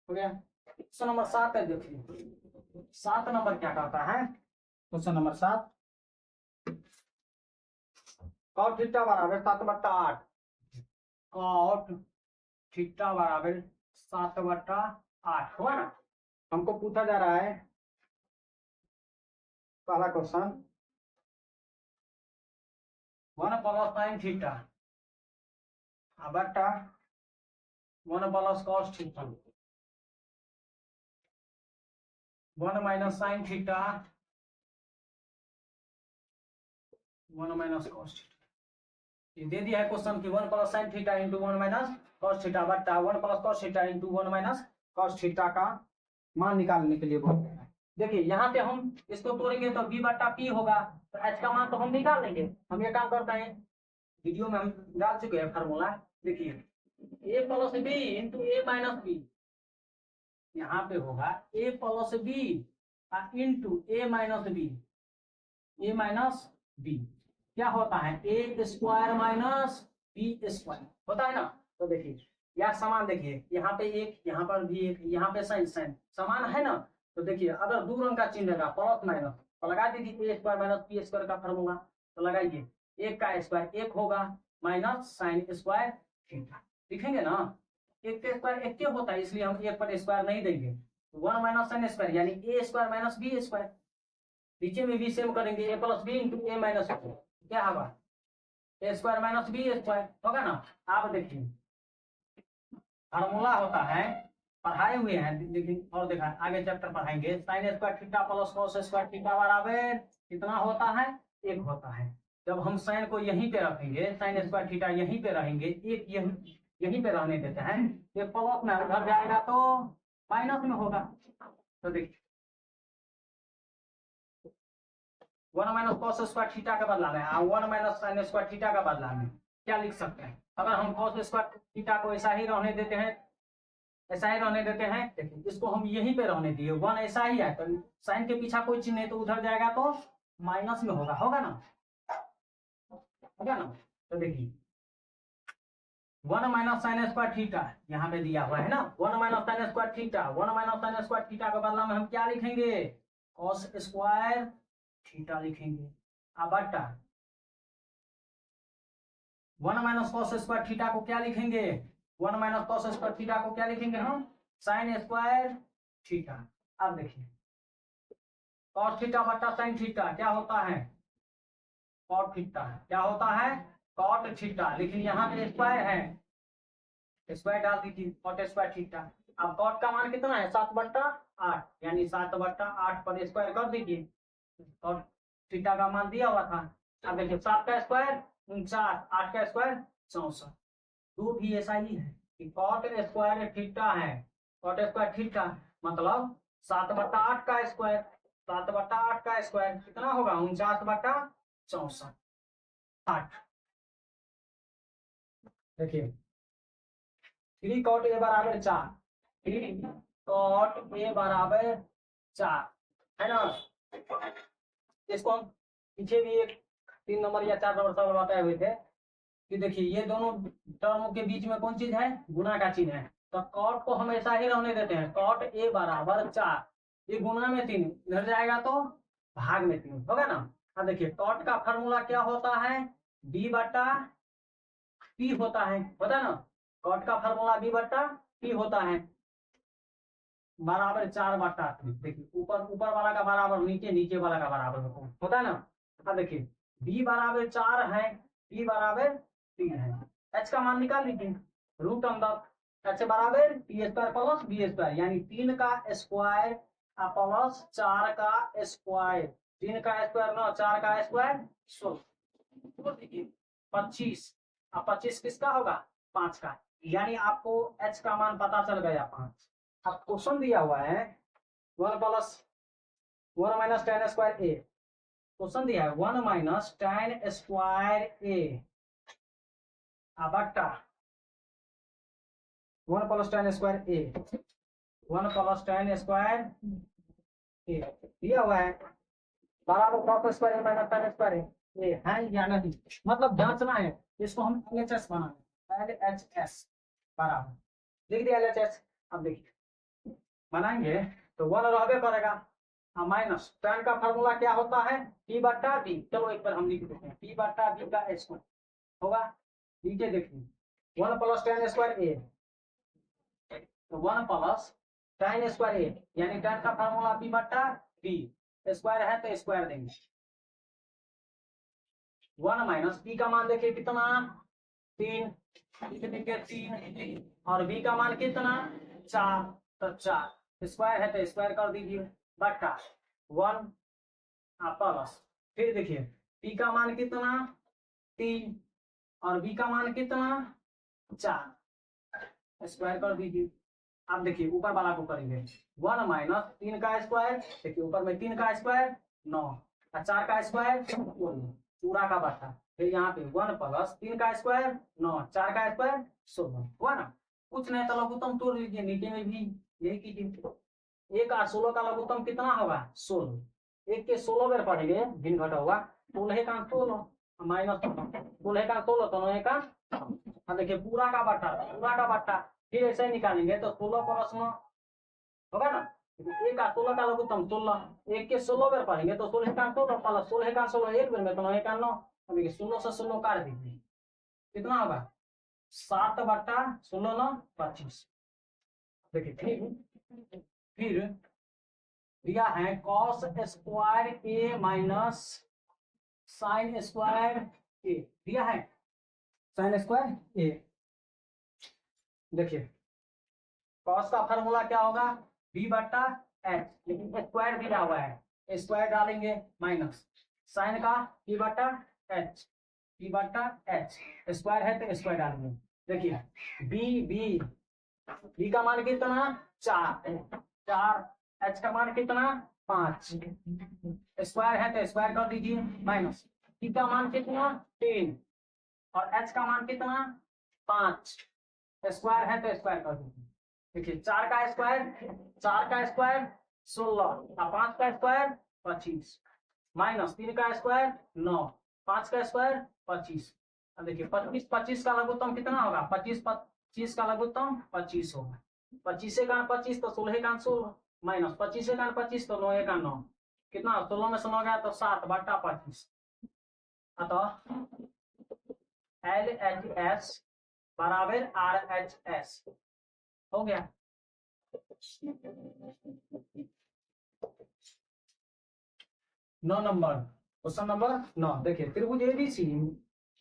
हो गया। क्वेश्चन नंबर 7 है, देखिए 7 नंबर क्या कहता है। क्वेश्चन नंबर 7, कॉट थीटा बराबर 7/8, कॉट थीटा बराबर 7/8 हुआ ना। हमको पूछा जा रहा है पहला क्वेश्चन, 1 प्लस साइन थीटा बटा 1 plus cos theta 1 minus sine theta 1 minus cos theta. ये दे दिया है क्वेश्चन की 1 plus sine theta into 1 minus cos theta बटा 1 plus cos theta into 1 minus cos theta का मान निकालने के लिए बोल रहे हैं। देखिए यहाँ पे हम इसको तोड़ेंगे तो b बटा p होगा, तो h का मान तो हम निकाल लेंगे। हम ये काम करते हैं, वीडियो में हम डाल चुके हैं फार्मूला। देखिए a plus B into A minus B, यहाँ पे होगा a plus B into A minus B, क्या होता है A square minus B square होता है ना। तो देखिए यार समान, देखिए यहाँ पे एक, यहाँ पर भी एक, यहाँ पे साइन साइन समान है ना। तो देखिए अगर दो रंग का चिन्ह रहेगा प्लस माइनस तो लगा दीजिए ए स्क्वायर माइनस बी स्क्वायर का फार्मूला, तो लगाइए एक का स्क्वायर एक होगा माइनस साइन स्क्वायर थीटा, लिखेंगे ना। एक का स्क्वायर एक क्यों होता है, इसलिए हम एक पर स्क्वायर नहीं देंगे। 1 माइनस साइन स्क्वायर यानी ए स्क्वायर माइनस बी स्क्वायर, नीचे में भी सेम करेंगे ए plus B into A minus B, क्या होगा ए स्क्वायर माइनस बी स्क्वायर होगा ना। आप देखिए फार्मूला होता है, पढ़ाए हुए हैं लेकिन और देखा आगे चैप्टर पढ़ाएंगे, sine square theta plus cos square theta बराबर कितना होता है, एक होता है। जब हम साइन को यहीं पे रखेंगे, साइन स्क्वायर थीटा यहीं पे रहेंगे, एक यहीं पे रहने देते हैं, ये प्लस में उधर जाएगा तो माइनस में होगा। तो देखिए 1 माइनस कॉस स्क्वायर थीटा का बदला में 1 माइनस साइन स्क्वायर थीटा का बदला में क्या लिख सकते हैं। अगर हम कॉस स्क्वायर थीटा को ऐसा ही रहने देते हैं, ऐसा ही रहने देते हैं, देखिए इसको हम यहीं पे रहने दिए, 1 ऐसा ही है तो साइन के पीछे कोई चिन्ह है तो उधर जाएगा तो माइनस में होगा ना, होगा ना। तो देखिए 1 माइनस साइन स्क्वायर थीटा यहाँ पे दिया हुआ है ना, 1 minus sine square theta, 1 minus sine square theta के बदला में हम क्या लिखेंगे, कॉस स्क्वायर थीटा लिखेंगे। अब बटा 1 माइनस कॉस स्क्वायर थीटा को क्या लिखेंगे, 1 माइनस कॉस स्क्वायर थीटा को क्या लिखेंगे हम, साइन स्क्वायर थीटा। अब देखिए कॉस थीटा बटा साइन थीटा क्या होता है, कॉट थीटा, क्या होता है कॉट थीटा, लेकिन यहाँ पे स्क्वायर है, स्क्वायर डाल दीजिए कॉट स्क्वायर थीटा। अब कॉट का मान कितना है 7/8, यानी 7/8 पर स्क्वायर कर दीजिए, कॉट थीटा का मान दिया हुआ था। अब देखिए 7 का स्क्वायर 49, 8 का स्क्वायर 64, दो भी ऐसा ही है कि कॉट स्क्वायर थीटा है, कॉट स्क्वायर थीटा मतलब 7/8 का स्क्वायर, 7/8 का स्क्वायर कितना होगा 49/64 8। देखिए 3 कॉट ए बराबर 4, 3 कॉट ए बराबर 4 है ना। इसको हम पीछे भी एक 3 नंबर या 4 नंबर सवाल बताए हुए थे कि देखिए ये दोनों टर्मों के बीच में कौन चीज है, गुना का चिन्ह है, तो कॉट को हम ऐसा ही रहने देते हैं, कॉट ए बराबर 4, ये गुना में 3 इधर जाएगा तो भाग में 3 होगा ना। अब देखिए कॉट का फार्मूला क्या होता है, बी बटा पी होता है, पता ना, कॉट का फार्मूला बी बटा पी होता है, बराबर 4/3। देखिए ऊपर ऊपर वाला का बराबर नीचे, नीचे वाला का बराबर होता है ना। अब देखिए बी बराबर 4 है, पी बराबर 3 है, एच का मान निकाल लीजिए, रूट अंदर एच बराबर P square plus B square, यानी 3 का स्क्वायर प्लस 4 का स्क्वायर, 3 का स्क्वायर 9, 4 का स्क्वायर 16, 25, अब 25 किसका होगा 5 का, यानी आपको h का मान पता चल गया 5। अब क्वेश्चन दिया हुआ है 1 plus 1 minus tan square a। Question दिया है 1 माइनस tan स्क्वायर a बट्टा 1 plus tan square a, 1 plus tan square a दिया हुआ है बराबर cos square a minus tan square a है या नहीं, मतलब जांचना है। इसको हम LHS बनाएंगे, LHS बराबर लिख दिया LHS। अब देखिए बनाएंगे तो 1 रहबे करेगा माइनस tan का फार्मूला क्या होता है p बट्टा b। चलो एक बार हम लिख देते हैं p बट्टा b का स्क्वायर होगा। नीचे देखिए 1 प्लस tan स्क्वायर a, तो 1 प्लस tan स्क्वायर a यानी tan का फार्मूला p बट्टा b, स्क्वायर है तो स्क्वायर देंगे। 1 माइनस p का मान देखिए कितना 3, लिखेंगे 3 और b का मान कितना 4, तो 4 स्क्वायर है तो स्क्वायर कर दीजिए बट्टा 1 प्लस फिर देखिए p का मान कितना 3 और b का मान कितना 4, स्क्वायर कर दीजिए। अब देखिए ऊपर वाला को करेंगे 1 माइनस 3 का स्क्वायर, देखिए ऊपर में 3 का स्क्वायर 9 और 4 का स्क्वायर पूरा का बट्टा, फिर यहाँ पे 1 प्लस 3 का स्क्वायर 9, 4 का स्क्वायर 16 हुआ ना। कुछ नहीं तो लघुत्तम तोड़ लीजिए, नीचे में भी यही कीजिए। 1 और 16 का लघुत्तम कितना होगा 16, 1 के 16 बेर पढ़ेंगे भिन्न घटा होगा 16 का 16 माइनस 16 का 16 तो 9 का देखिए पूरा का बट्टा फिर ऐसे ही निकालेंगे तो 16 प्लस 9 होगा ना। 1 का 16 का लघुत्तम 16, 1 के 16 बेर पढ़ेंगे तो 16 का 16 प्लस 16 का 16 एक बेर में तो 9 का 9। अब देखिए 16 से 16 काट दीजिए कितना होगा 7 बट्टा 16 9 25। देखिए फिर दिया है cos square a minus sine square a, दिया है साइन स्क्वायर a। देखिए cos का फार्मूला क्या होगा b बट्टा h, लेकिन स्क्वायर दिया हुआ है स्क्वायर डालेंगे माइनस साइन का p बट्टा h स्क्वायर है तो स्क्वायर डालेंगे। देखिए b का मान कितना 4 h का मान कितना 5, स्क्वायर है तो स्क्वायर कर दीजिए माइनस p का मान कितना 3 और h का मान कितना 5, स्क्वायर है तो स्क्वायर कर दीजिए। देखिए 4 का स्क्वायर 16 और 5 का स्क्वायर 25 माइनस 3 का स्क्वायर 9, 5 का स्क्वायर 25। अब देखिए 25 का लघुत्तम कितना होगा 25 का लघुत्तम 25 होगा। 25 का 25 तो 16 का 16 माइनस 25 का 25 तो 9 का 9, कितना 16 में से 9 गया तो 7 बट्टा 25। अतः LHS बराबर RHS हो गया। 9 नंबर क्वेश्चन नंबर 9 देखिए त्रिभुज ABC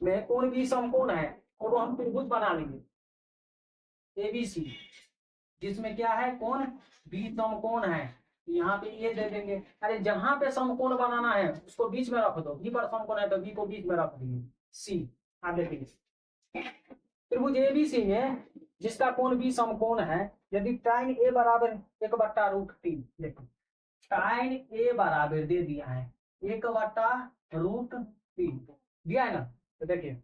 में कोण भी समकोण है और हम त्रिभुज बना लेंगे ABC जिसमें क्या है कोण भी समकोण है। यहाँ पे ये दे देंगे, अरे जहां पे समकोण बनाना है उसको बीच में रख दो, बी पर समकोण है तो बी को बीच में रख दीजिए सी। आप देखिए त्रिभुज ABC में जिसका कोण भी समकोण है, यदि tan a बराबर 1/√3, देखो tan a बराबर दे दिया है 1/√3 दिया है ना। तो देखिए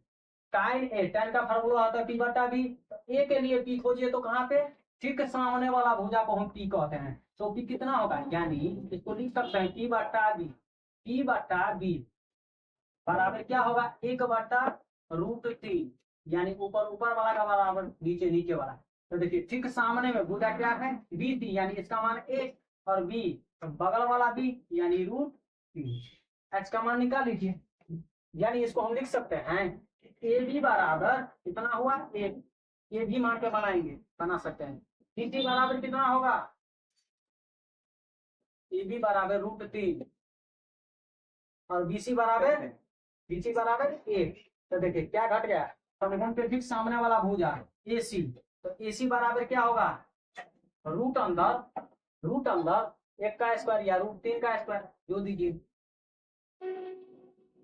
tan का फार्मूला होता है p बट्टा b, a के लिए p खोजिए तो कहाँ पे ठीक सामने वाला भुजा को हम p कहते हैं, तो p कितना होगा, यानी इसको लिख सकते हैं p बट्टा b बराबर क्या होगा 1/√3, यानी ऊपर वाला का बराबर नीचे वाला। तो देखिए ठीक सामने में भुजा क्या है BC, यानी इसका मान 1 और b तो बगल वाला b यानी √3, h का मान निकाल लीजिए। यानी इसको हम लिख सकते हैं AB बराबर कितना हुआ 1, ये भी मान के बना सकते हैं। BC बराबर कितना होगा AB बराबर √3 और BC बराबर 1। तो देखिए क्या घट गया समकोण के ठीक सामने वाला भुजा AC, तो AC बराबर क्या होगा रूट अंदर 1 का स्क्वायर या √3 का स्क्वायर जो दीजिए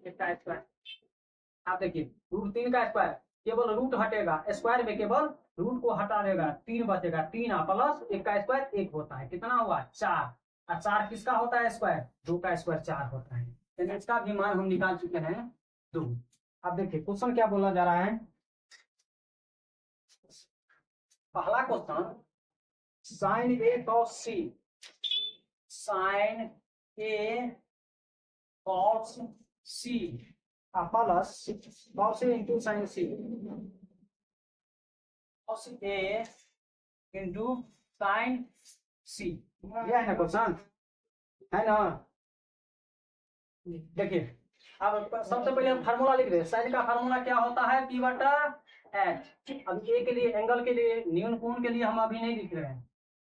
1 का स्क्वायर। आप देखिए √3 का स्क्वायर केवल रूट हटेगा, स्क्वायर में केवल रूट को हटा देगा 3 बचेगा, 3 प्लस 1 का स्क्वायर 1 होता है, कितना हुआ 4, और 4 किसका होता है स्क्वायर, 2 का स्क्वायर 4 होता है, यानी इसका भी मान हम निकाल चुके हैं 2। अब देखिए क्वेश्चन क्या बोला जा रहा है, पहला question sign A cos C, sign A cos C plus cos A into sine C, cos A into sine सी, यह है ना क्वेश्चन, है ना। देखिए अब सबसे पहले हम फार्मूला लिख रहे हैं, साइन का फार्मूला क्या होता है, पी बटा एच। अब ए के लिए एंगल के लिए न्यून कोण के लिए हम अभी नहीं लिख रहे हैं,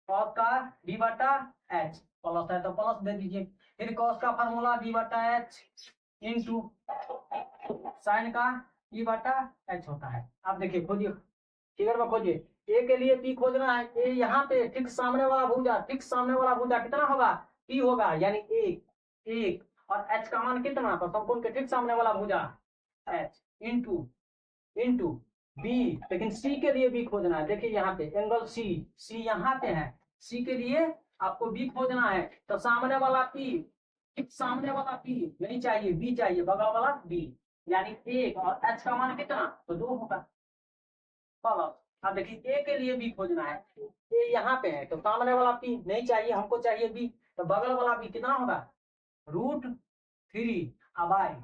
कॉस का बी बटा एच, प्लस है तो प्लस दे दीजिए, फिर कॉस का फार्मूला बी बटा एच इंटू साइन का बी बटा एच होता है। अब देखिए खोजिए, फिगर में खोजिए, ए के लिए पी खोजना है, ए यहाँ पे ठीक सामने वाला भुजा, ठीक सामने वाला भुजा कितना होगा, पी होगा, यानी एक एक, और एच का मान कितना, तो समकोण के ठीक सामने वाला भुजा एच इंटू इंटू बी, लेकिन सी के लिए बी खोजना है, देखिए यहाँ पे एंगल सी, सी यहाँ पे है, सी के लिए आपको बी खोजना है, तो सामने वाला पी, ठीक सामने वाला पी नहीं चाहिए, बी चाहिए, बगल वाला बी, यानी एक, और एच का मान कितना, तो 2 होगा प्लस। अब देखिए ए के लिए बी खोजना है, ए यहाँ पे है, तो सामने वाला पी नहीं चाहिए, हमको चाहिए बी, तो बगल वाला बी कितना होगा, √3 अब आई,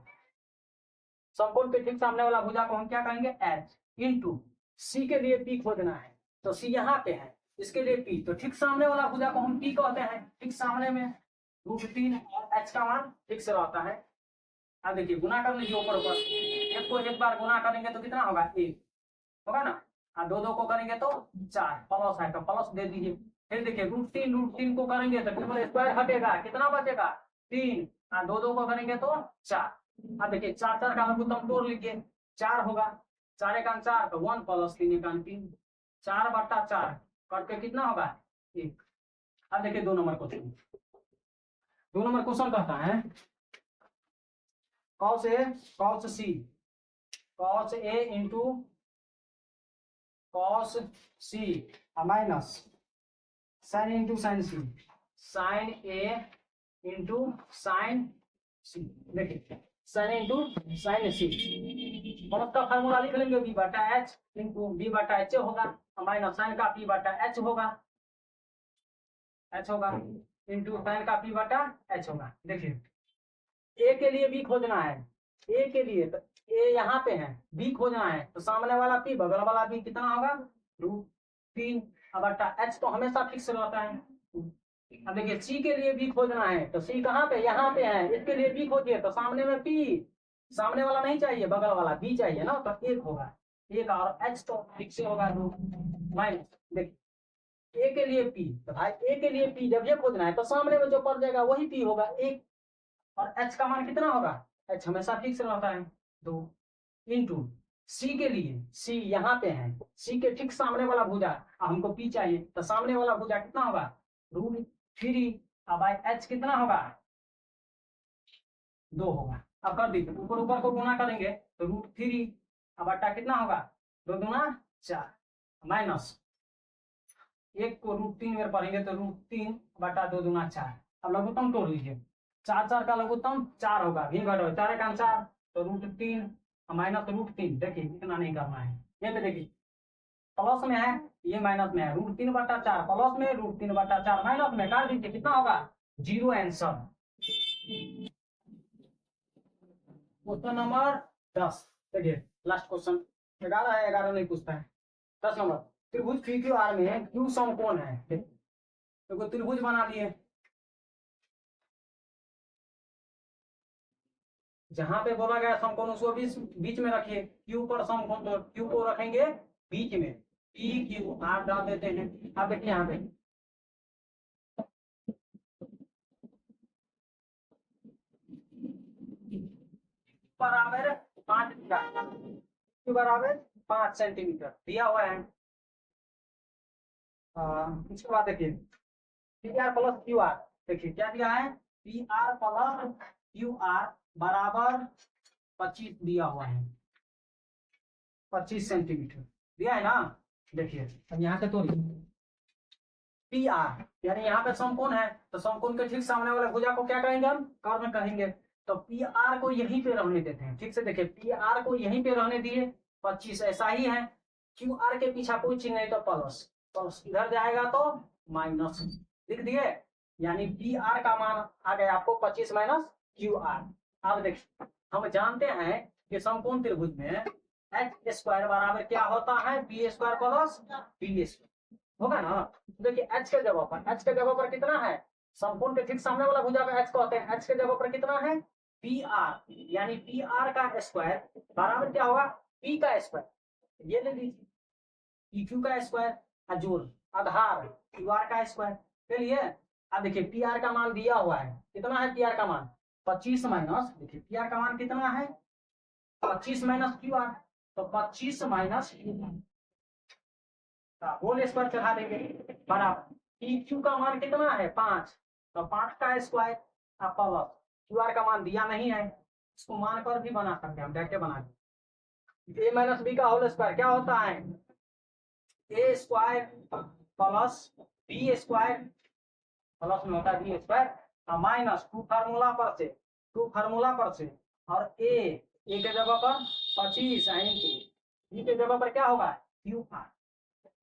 समकोण के ठीक सामने वाला भुजा को हम क्या कहेंगे एच इंटू सी के लिए पी खोजना है, तो सी यहाँ पे है, इसके लिए पी, तो ठीक सामने वाला भुजा को हम पी कहते हैं, ठीक सामने में √3, और एच का मान ठीक से रहता है। अब देखिए गुना कर लीजिए ऊपर ऊपर, एक को एक बार गुना करेंगे तो कितना होगा, 1 होगा ना, और 2 2 को करेंगे तो 4, प्लस है तो प्लस दे दीजिए, फिर देखिए √3 को करेंगे तो ट्रिपल स्क्वायर हटेगा, कितना बचेगा 3, और 2 2 को करेंगे तो 4। अब देखिए 4 4 का लघुत्तम तोड़ लीजिए, 4 होगा, 4 1 4 तो 1 प्लस 3 1 3, 4 बटा 4 करके कितना होगा 1। अब देखिए 2 नंबर क्वेश्चन, 2 नंबर क्वेश्चन कहता है cos A cos C, cos A into cos C minus sine into sine C, sign A into sine सी, देखिए साइन इंटू साइन सी, प्लस का फार्मूला लिख लेंगे बी बटा एच इंटू बी बटा H होगा, minus sign का पी बटा H होगा, एच होगा इंटू साइन का पी बटा एच होगा। देखिए ए के लिए बी खोजना है, ए के लिए तो ए यहाँ पे है, बी खोजना है, तो सामने वाला पी बगल वाला बी कितना होगा √3, अब बटा एच तो हमेशा फिक्स रहता है। अब देखिए सी के लिए बी खोजना है, तो सी कहाँ पे, यहाँ पे है, इसके लिए बी खोजिए, तो सामने में पी, सामने वाला नहीं चाहिए, बगल वाला बी चाहिए ना, तो 1 होगा, 1 और एच तो फिक्स होगा 2 माइनस, देखिए ए के लिए पी, तो भाई ए के लिए पी जब ये खोजना है तो सामने में जो पड़ जाएगा वही पी होगा 1, और एच का मान कितना होगा, एच हमेशा फिक्स रहता है 2 इंटू सी के लिए, सी यहाँ पे है, सी के ठीक सामने वाला भुजा, हमको पी चाहिए, तो सामने वाला भुजा कितना होगा √3, अब एच कितना होगा 2 होगा। अब कर दीजिए ऊपर ऊपर को गुना करेंगे तो √3, अब बटा कितना होगा 2 दूना 4, माइनस 1 को √3 में पढ़ेंगे तो √3 बटा 2 दूना 4, अब लघुत्तम तोड़ लीजिए, 4 4 का लघुत्तम 4 होगा, भी घटो 4 1 4 तो √3 माइनस √3, देखिए इतना नहीं करना है, ये पे देखिए प्लस में है, ये माइनस में है, √3 बटा 4 प्लस में, √3 बटा 4 माइनस में, काट दीजिए कितना होगा 0 आंसर। क्वेश्चन नंबर 10, देखिए लास्ट क्वेश्चन, 11 है, 11 नहीं पूछता है, 10 नंबर, त्रिभुज PQR में क्यू समकोण है, देखो त्रिभुज बना दिए, जहां पे बोला गया समकोण उसको बीच में रखिए, क्यू पर समकोण तो क्यू को रखेंगे बीच में, PQR डाल देते हैं। अब देखिए यहाँ पे बराबर 5 क्यू बराबर 5 सेंटीमीटर दिया हुआ है। इसके बाद देखिए PR प्लस QR, देखिए क्या दिया है, PR प्लस QR बराबर 25 दिया हुआ है, 25 सेंटीमीटर दिया है ना, देखिए अब यहाँ से तोड़िए, पी आर यानी यहाँ पे समकोण है, तो समकोण के ठीक सामने वाले भुजा को क्या कहेंगे हम? कर्ण कहेंगे। तो पी आर को यहीं पे रहने देते हैं, ठीक से देखिए, पी आर को यहीं पे रहने दिए, 25 ऐसा ही है। क्यू आर के पीछा कोई चिन्ह नहीं तो प्लस, प्लस इधर जाएगा तो माइनस लिख दिए, यानी पी आर का मान आ गया आपको 25 माइनस क्यू आर। अब देखिए हम जानते हैं कि समकोण त्रिभुज में एच स्क्वायर बराबर क्या होता है? B square plus B square होगा ना। देखिए एच के जगह पर, एच के जगह पर कितना है? समकोण के ठीक सामने वाला भुजा को एच कहते हैं, एच के जगह पर कितना है? पी आर, यानी पी आर का स्क्वायर बराबर क्या होगा? पी का स्क्वायर, ये ले लीजिए, पी क्यू का स्क्वायर जोड़ आधार क्यू आर का स्क्वायर। चलिए अब देखिए पी आर का मान दिया हुआ है, कितना है पी आर का मान? 25 माइनस, देखिए पी आर का मान कितना है? 25 माइनस क्यू आर, तो 25 माइनस होल स्क्वायर चढ़ा देंगे बराबर पी क्यू का मान कितना है? 5, तो 5 का स्क्वायर अब प्लस क्यू आर का मान दिया नहीं है, इसको मान कर भी बना सकते हैं हम, डायरेक्ट बना ए माइनस बी का होल स्क्वायर क्या होता है? A square plus B square, plus में होता है बी स्क्वायर माइनस 2 फार्मूला पर से, 2 फार्मूला पर से, और ए के जगह पर 25 बी के जगह पर क्या होगा? क्यू आर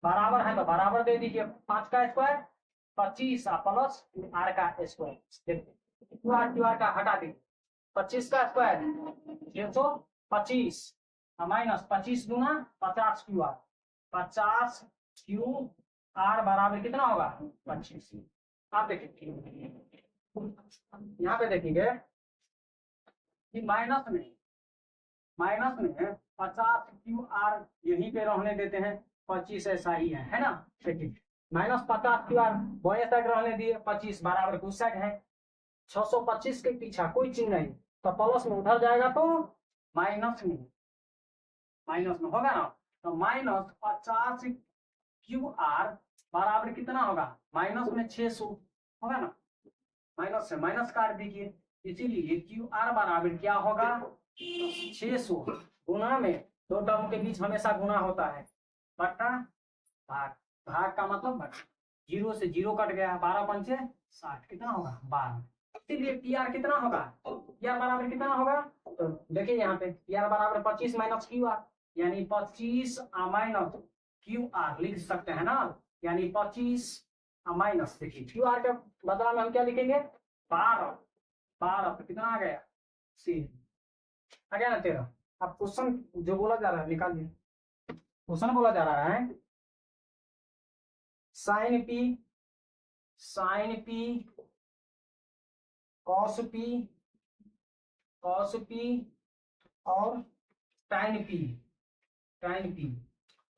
बराबर है, तो बराबर दे दीजिए 5 का स्क्वायर 25 प्लस आर का स्क्वायर, क्यू आर का हटा दीजिए, 25 का स्क्वायर 625 माइनस 25 गुना 50 क्यू आर, 50 क्यू आर बराबर कितना होगा? 25। आप देखिए यहाँ पे देखिए कि माइनस में 50 क्यू आर यहीं पे रहने देते हैं, 25 ऐसा ही है ना। देखिए माइनस 50 क्यू आर बाएं साइड रहने दिए, 25 बराबर उस साइड है, 625 के पीछा कोई चिन्ह नहीं, तो प्लस में उधर जाएगा तो माइनस में होगा ना। तो माइनस 50 क्यू आर बराबर कितना होगा? माइनस में 600 होगा ना, माइनस से माइनस काट दीजिए, इसीलिए क्यू आर बराबर क्या होगा? 600 गुना में, दो टर्म के बीच हमेशा गुना होता है, बट्टा भाग, भाग का मतलब बट्टा, 0 से 0 कट गया, 12 पंचे 60, कितना होगा? 12। इसीलिए पी आर कितना होगा? पी आर बराबर कितना होगा? तो देखिए यहाँ पे पी आर बराबर 25 माइनस क्यू आर, यानी 25 माइनस क्यू आर लिख सकते हैं ना, यानी 25 माइनस, देखिए क्यू आर के बदला में हम क्या लिखेंगे? 12, तो कितना आ गया? सी आ गया ना 13। अब क्वेश्चन जो बोला जा रहा है निकालिए, क्वेश्चन बोला जा रहा है साइन पी कॉस पी और टाइन पी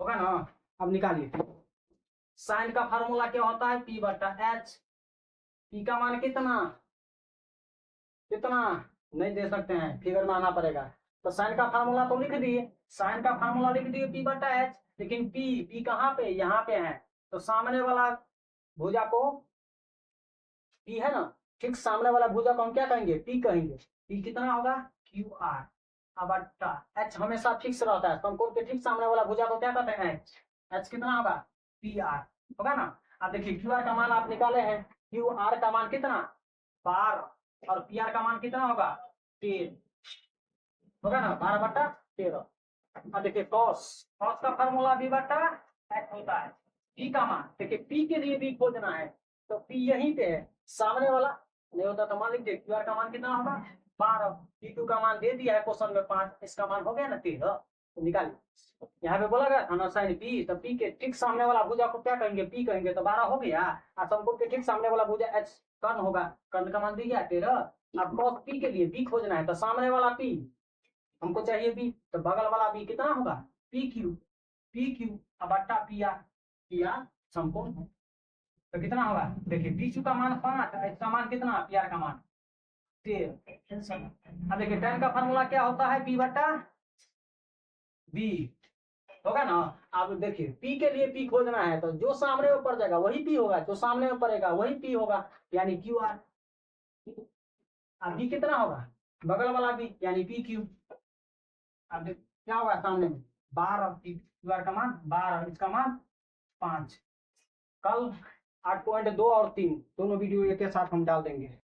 होगा ना। अब निकालिए, साइन का फार्मूला क्या होता है? पी बटा एच, पी का मान कितना नहीं दे सकते हैं, फिगर में आना पड़ेगा। तो साइन का फार्मूला तो लिख दिए, साइन का फार्मूला लिख दिए पी बटा एच, लेकिन पी कहाँ पे? यहाँ पे है, तो सामने वाला भुजा को पी है ना, ठीक सामने वाला भुजा को हम क्या कहेंगे? पी कहेंगे। पी कितना होगा? क्यू आर अब एच हमेशा फिक्स रहता है, समकोण के ठीक सामने वाला भुजा को क्या कहते हैं? एच कितना होगा? पी आर होगा ना। अब देखिए क्यू आर का मान आप निकाले हैं, क्यू आर का मान कितना? 12, और पी आर का मान कितना होगा? 13 होगा ना, 12/13। अब देखिए कॉस का फार्मूला भी बटा एच होता है, पी का मान देखिए, पी के लिए भी खोजना है, तो पी यहीं पे है, सामने वाला नहीं होता तो मान लीजिए क्यू आर का मान कितना होगा? 12, पी क्यू का मान दे दिया है क्वेश्चन में 5, इसका मान हो गया ना 13, तो निकालिए। यहाँ पे बोला गया था ना साइन पी, तो पी के ठीक सामने वाला भुजा को क्या कहेंगे? पी कहेंगे, तो 12 हो गया, और समकोण के ठीक सामने वाला भुजा एच कर्ण होगा, कर्ण का मान दी गया 13। अब कॉस पी के लिए बी खोजना है, तो सामने वाला पी हमको चाहिए बी, तो बगल वाला बी कितना होगा? पी क्यू अब बट्टा पी आर समकोण है, तो कितना होगा? देखिए पी क्यू का मान 5, इसका मान कितना? पी आर का मान 13। अब देखिए tan का फार्मूला क्या होता है? पी बट्टा बी होगा ना। अब देखिए पी के लिए पी खोजना है, तो जो सामने में पड़ जाएगा वही पी होगा, जो सामने में पड़ेगा वही पी होगा, यानी क्यू आर। अब बी कितना होगा? बगल वाला बी, यानी पी क्यू। अब क्या होगा सामने में? 12 क्यू आर का मान 12, इसका मान 5। कल 8.2 और 3 दोनों वीडियो एक के साथ हम डाल देंगे।